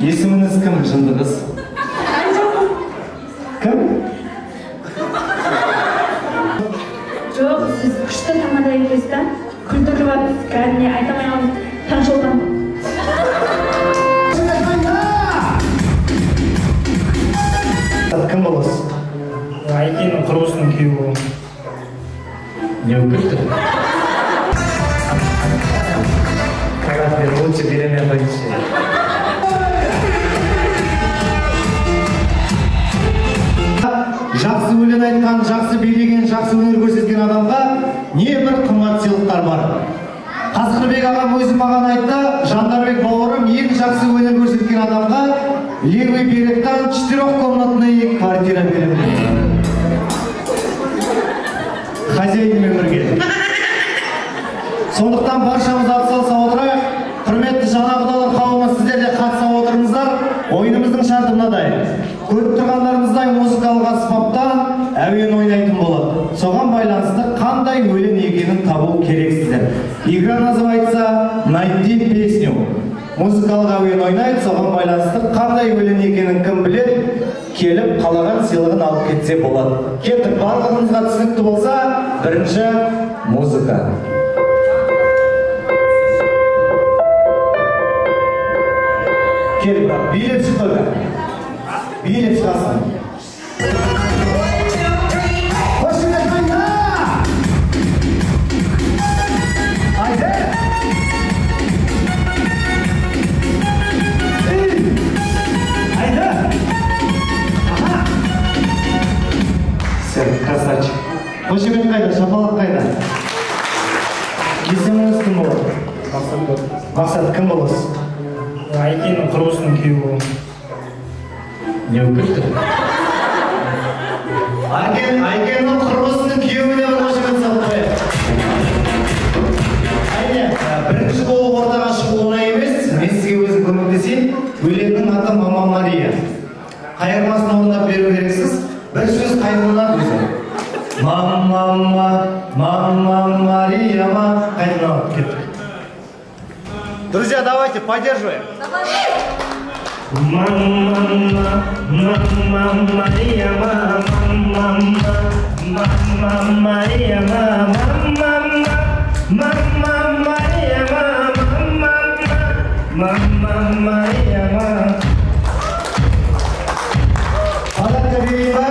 Есіміңіз кім, жынды қыз? Кім? Жоқ, сіз күшті тамада екенсіз да? Күлдіріп жатсыз, кәдімге айта алмай қалдым. Таңшолдан. Кім боласыз? Айкеннің құрбысының күйеуі боламын. Не өкілді? Қайрат бер, лучше береме қойшы. Жақсы өлең айтқан, жақсы билеген, жақсы өнер көрсеткен адамға не бір қымбат сыйлықтар бар. Қасқырбек ағам өзі маған айтты, Жандарбек бауырым ең жақсы өнер көрсеткен адамға левый беректен 4-комнатный квартира беремін. Хозяинмен бірге. Сондықтан баршамыз атсалыса отырайық. Құрметті жаңа құдалар қауымы, сіздер де қатыса отырыңыздар. Ойынымыздың шарты мынадай. Көріп тұрғандарымыздай музыкалық аспаптан әуен ойнайтын болады. Соған байланысты қандай өлең екенін табу керексіздер. Игра называется «Найди песню». Музыкалық әуен ойнайды, соған байланысты қандай өлең екенін кім біледі, келіп қалаған сыйлығын алып кетсе болады. Кеттік, барлығымызға түсінікті болса, бірінші музыка. Кел, бірақ, билеп шықпаға. Билеп шығасың. Қошымет қайда! Айде! Айда! Аха! Сен, красавчик. Қошымет қайда, шапалақ қайда? Есіміңіз кім болады? Мақсат, кім боласыз? Айкеннің құрбысының күйеуі боламын. Не өкілді? Айкеннің құрбысының күйеуіне бір қошемет салып қояйық. Әйне, бірінші болып ортаға шығу оңай емес, мен сізге өзім көмектесейін. Өлеңнің аты Мама Мария. Қайырмасын орындап беру керексіз. Бір сөз қайырмынан өзі. Мама Мария ма? Қайырман кеттік. Друзья, давайте поддерживаем. Мама Мария, мама Мария, мама Мария, мама Мария. Адатқа берейін ба?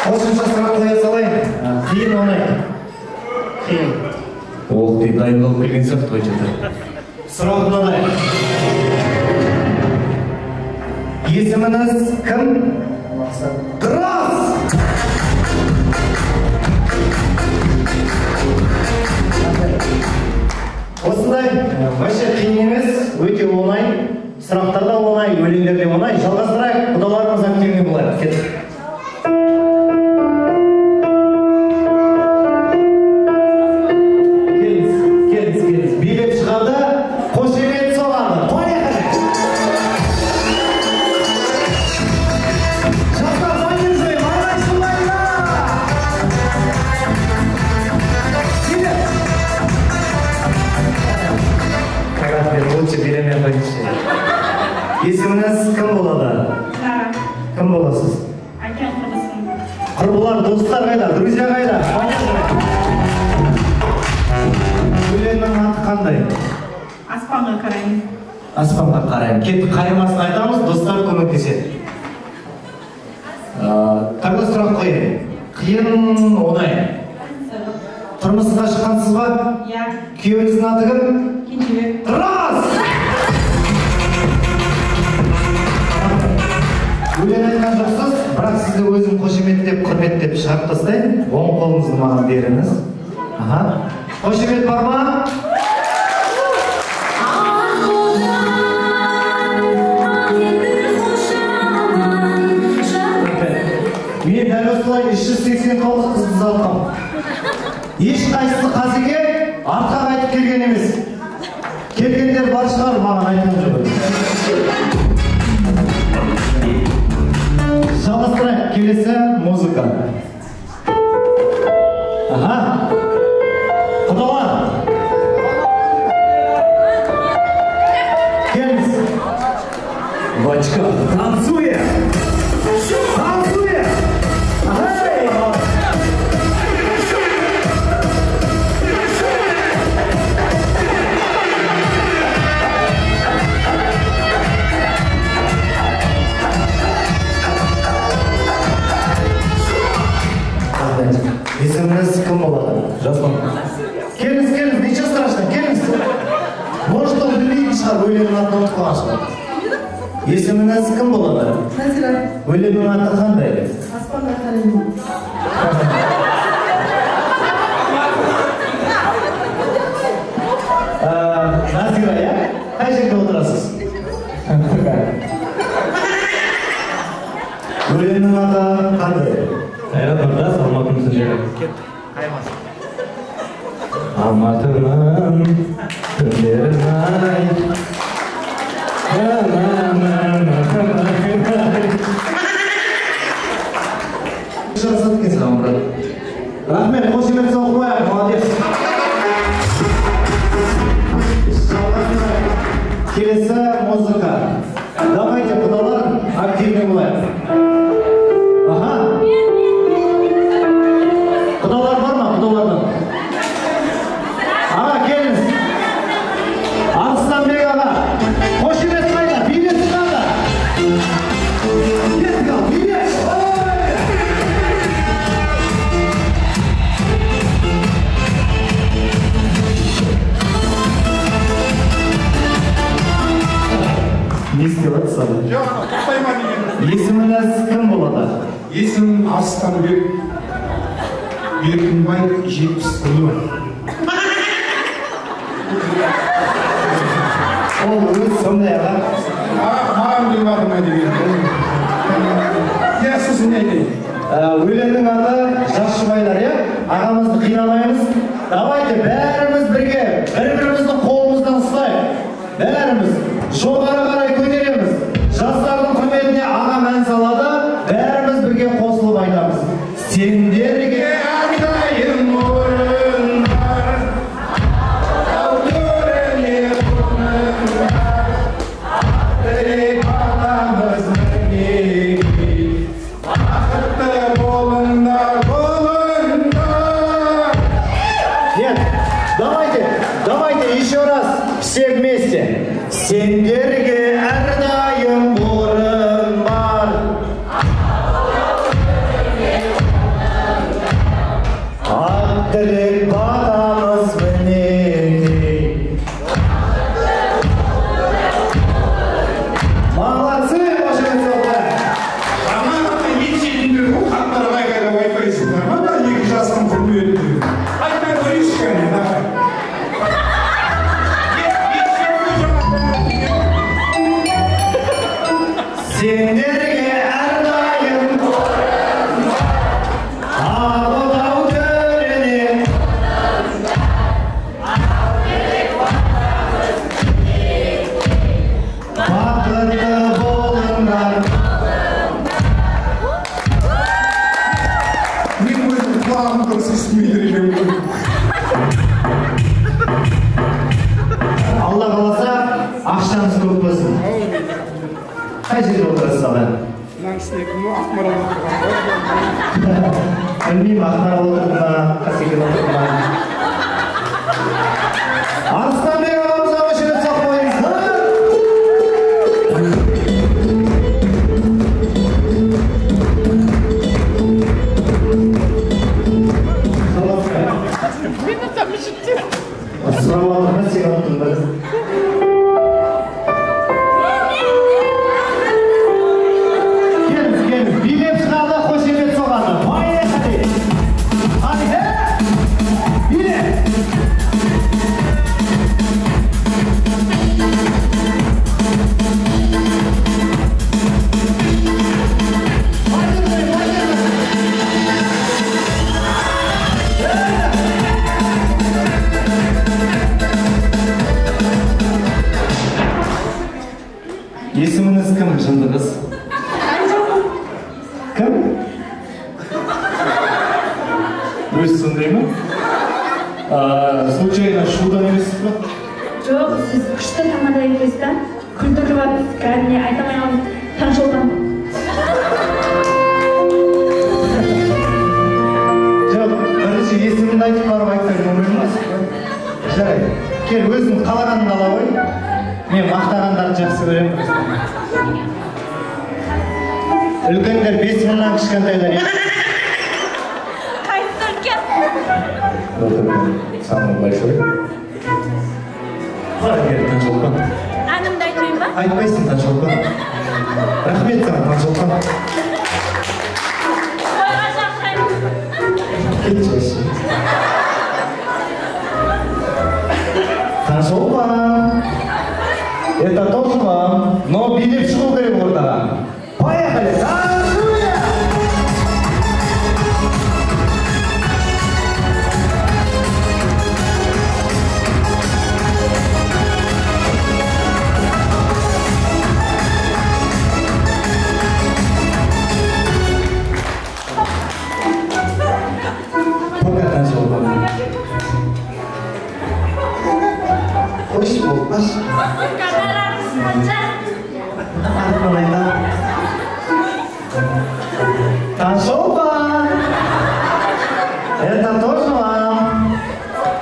Қосымша сұрақ қоя салайын. Қиын оңай. Қиын. Ол дейін дайын болып келген сияқты ғой жатыр. Сұрақ мынадай. Есіміңіз кім? Дұрыс! Осындай, вообще қиын емес, өте оңай. Сұрақтар да оңай, өлеңдер де оңай. Жалғастырайық, құдаларымыз активіне болайық. Кеттік. Келіңіз. Билеп шығарды, қошемет соғады. Поехали! Лучше береме қойшы. Есіміңіз кім болады? Кім боласыз? Айкен құрбысың. Құрбылар, достар қайда? Друзья қайда? Өлеңнің аты қандай? Аспанға қараймын. Аспанға қараймын. Кетіп қайырмасын айтамыз, достар көмектеседі. Тағы сұрақ қойын. Қиын оңай. Тұрмысқа шыққансыз ба? Иә. Күйеуіңіздің аты кім? Кенжебек. Дұрыс! Өлең айтқан жоқсыз, бірақ сізді өзім қошеметтеп, құрметтеп шығарып тастайын. Оң қолыңызды маған беріңіз. Қошемет бар ма? Мен дәл осылай 389 қызды алғам. Ешқайсысы қазеге артқа қайтып келген емес. Келгендер бар шығар, маған айтқан жоқ. Жалғастырайық, келесі музыка. Құдалар! Келіңіз. шығар, өлеңнің атын ұмытып қалған шығар. Есіміңіз кім болады? Назира. Өлеңнің аты қандай? Аспанда қалайым. Назира, я? Қай жерде отырасыз? Өлеңнің аты қандай? Қайрат Нұртас, Алматымыздың жері. Алматымның түндерін ай. Жасады екен саған, брат. Рахмет, қошемет соғып қояйық, молодец. Келесі музыка. Давайте, құдалар, активный болайық. Аха. Құдалар бар ма, құдалардың? Аға, келіңіз. Арыстанбек аға. Қошемет қайда, билет шығады. Кеттік ал, билет. Не істеп сады? Жоқ, тоқтайма деген. Есіміңіз кім болады? Есімім Арыстанбек Беркінбай 70-ұлы. Ол өз сондай аға. Маған деп адыма деген. Я сөзін айтайын. Өлеңнің аты Жас жұбайлар, иә? Ағамызды қинамаймыз. Давайте бәріміз бірге, бір-бірімізді қолымыздан ұстайық. Бәріміз жоғары қарай көтереміз. Жастардың құрметіне ағам ән салады. Бәріміз бірге қосылып айтамыз. Сендерге Әрдайым орын бар, тау төріне орын бар. Тілек батамыз бірге, бақытты болыңдар, болыңдар. Нет, давайте еще раз все вместе. Сендерге әрдайым орын бар. Ақ тілек батамыз мінекей. Молодцы, қошемет соғып. Романның ет шетінде бұл хаттарға айқайлап айтпайсыңдар ма? Да, екі жастың құрметті. Айтпай көрейінші кәне, давай. Сендерге әрдайым Ақ төріне бақытты болыңдар. Мен өзім құлағым дұрыс естімейді екенмін. Алла қаласа, ақшаңыз көп болсын. Қай жерде отырасыз аға? Мына кісіне кім Ақмарал отырған ғой? Білмеймін, Ақмарал отырды ма, Қасекең отырды ма? Арыстанбек ағамызға қошемет соғып қойыңыздар. Сұрап алдым, сен ұттың ба? Келіңіз, билеп шығады, қошемет соғады. Поехали! Hadi, билет! Есіміңіз кім, жынды қыз? Кім? Өзі сондай ма? Случайно шудан емессіз ба? Жоқ, сіз күшті тамада екенсіз да? Күлдіріп жатсыз, кәдімгі айта алмай қалдым, таңшолдан. Жоқ, бірінші есіміңді айтып барып айтсаң оңай ма? Жарайды. Кел, өзің қалағанын ала қой. Мен мақтағандарды жақсы көремін. Үлкендер 5 мыңнан кішкентайлар. Қайсы үлкен? Самый большой. Ладно, таңшолпан. ма? Айтпайсың, Таңшолпан. Рахмет саған, Таңшолпан. Тойға шақырайын. Кетші өші. Таңшолпан. Это тоже вам, но билет шығу керек ортаға. Поехали, танцуя! Пока, Таңшолпан. Қойшы болмас. Kamerarız kaça? Таңшолпан! Это тоже вам,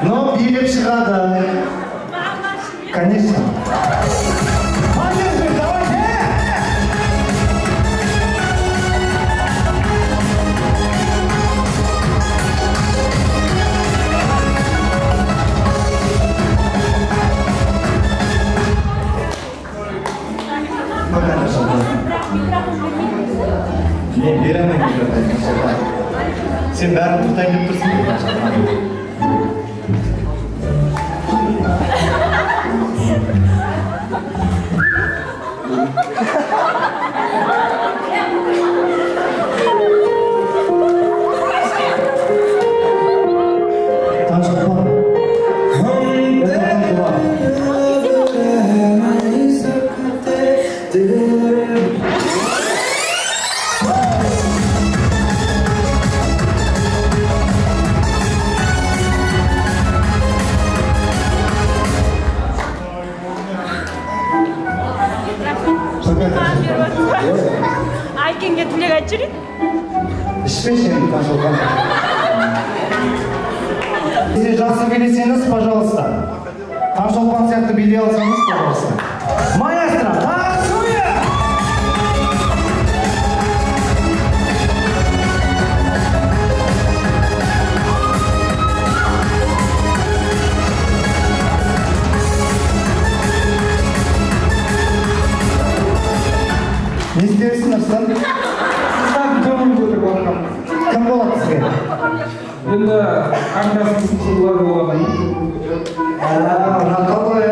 но билет шығады. Конечно. Молодец, давайте! Пока, Таңшолпан. Мен беремін микрофон, Таңшолпан. Сен бәрін тұртайын деп тұрсың ғой, Таңшолпан. Таңшолпан. Айкенге тілек айтып жүрейін. Ішпешін, Таңшолпан. Если жақсы билесеңіз, пожалуйста. Таңшолпан сияқты билей алсаңыз, пожалуйста. Маэстро, танцуя! Не істерсің, Арыстан? Сіздің көңіл көтеріп отырған. Кім болады сізге? Енді қаңтардың сылбары болған. Рақал ғой,